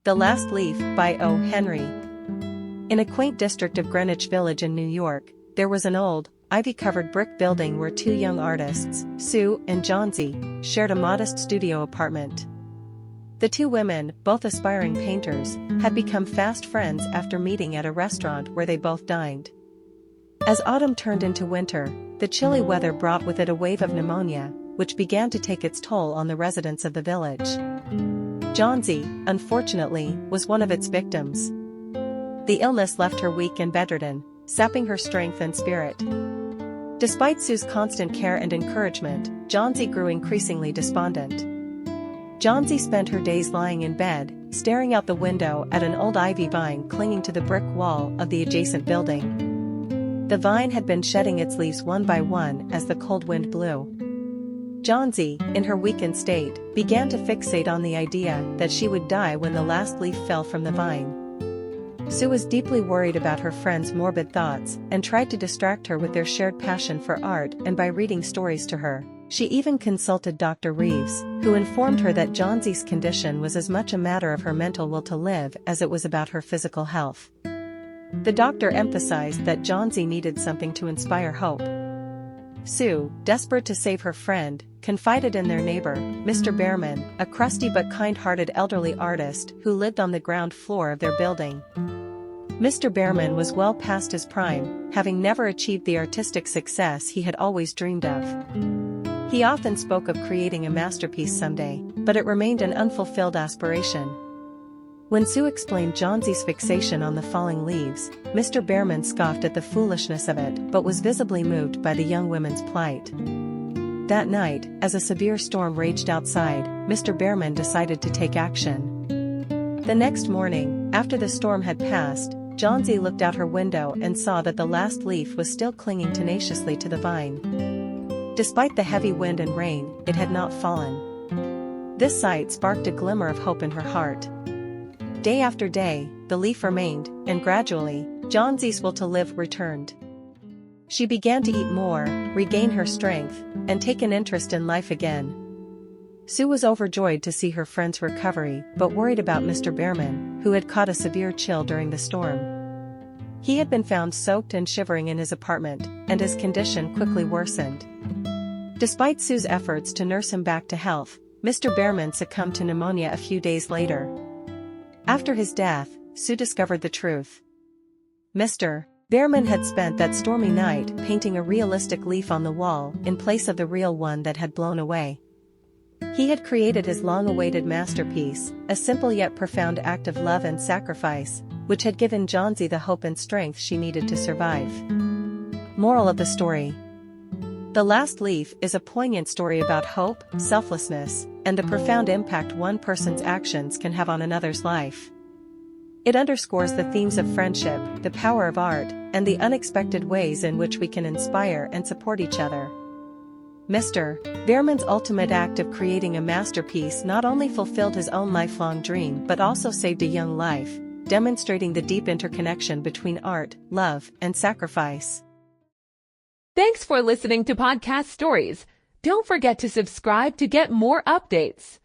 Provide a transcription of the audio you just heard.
The Last Leaf by O. Henry. In a quaint district of Greenwich Village in New York, there was an old, ivy-covered brick building where two young artists, Sue and Johnsy, shared a modest studio apartment. The two women, both aspiring painters, had become fast friends after meeting at a restaurant where they both dined. As autumn turned into winter, the chilly weather brought with it a wave of pneumonia, which began to take its toll on the residents of the village. Johnsy, unfortunately, was one of its victims. The illness left her weak and bedridden, sapping her strength and spirit. Despite Sue's constant care and encouragement, Johnsy grew increasingly despondent. Johnsy spent her days lying in bed, staring out the window at an old ivy vine clinging to the brick wall of the adjacent building. The vine had been shedding its leaves one by one as the cold wind blew. Johnsy, in her weakened state, began to fixate on the idea that she would die when the last leaf fell from the vine. Sue was deeply worried about her friend's morbid thoughts and tried to distract her with their shared passion for art and by reading stories to her. She even consulted Dr. Reeves, who informed her that Johnsy's condition was as much a matter of her mental will to live as it was about her physical health. The doctor emphasized that Johnsy needed something to inspire hope. Sue, desperate to save her friend, confided in their neighbor, Mr. Behrman, a crusty but kind-hearted elderly artist who lived on the ground floor of their building. Mr. Behrman was well past his prime, having never achieved the artistic success he had always dreamed of. He often spoke of creating a masterpiece someday, but it remained an unfulfilled aspiration. When Sue explained Johnsy's fixation on the falling leaves, Mr. Behrman scoffed at the foolishness of it but was visibly moved by the young women's plight. That night, as a severe storm raged outside, Mr. Behrman decided to take action. The next morning, after the storm had passed, Johnsy looked out her window and saw that the last leaf was still clinging tenaciously to the vine. Despite the heavy wind and rain, it had not fallen. This sight sparked a glimmer of hope in her heart. Day after day, the leaf remained, and gradually, Johnsy's will to live returned. She began to eat more, regain her strength, and take an interest in life again. Sue was overjoyed to see her friend's recovery but worried about Mr. Behrman, who had caught a severe chill during the storm. He had been found soaked and shivering in his apartment, and his condition quickly worsened. Despite Sue's efforts to nurse him back to health, Mr. Behrman succumbed to pneumonia a few days later. After his death, Sue discovered the truth. Mr. Behrman had spent that stormy night painting a realistic leaf on the wall in place of the real one that had blown away. He had created his long-awaited masterpiece, a simple yet profound act of love and sacrifice, which had given Johnsy the hope and strength she needed to survive. Moral of the story: The Last Leaf is a poignant story about hope, selflessness, and the profound impact one person's actions can have on another's life. It underscores the themes of friendship, the power of art, and the unexpected ways in which we can inspire and support each other. Mr. Behrman's ultimate act of creating a masterpiece not only fulfilled his own lifelong dream but also saved a young life, demonstrating the deep interconnection between art, love, and sacrifice. Thanks for listening to Podcast Stories. Don't forget to subscribe to get more updates.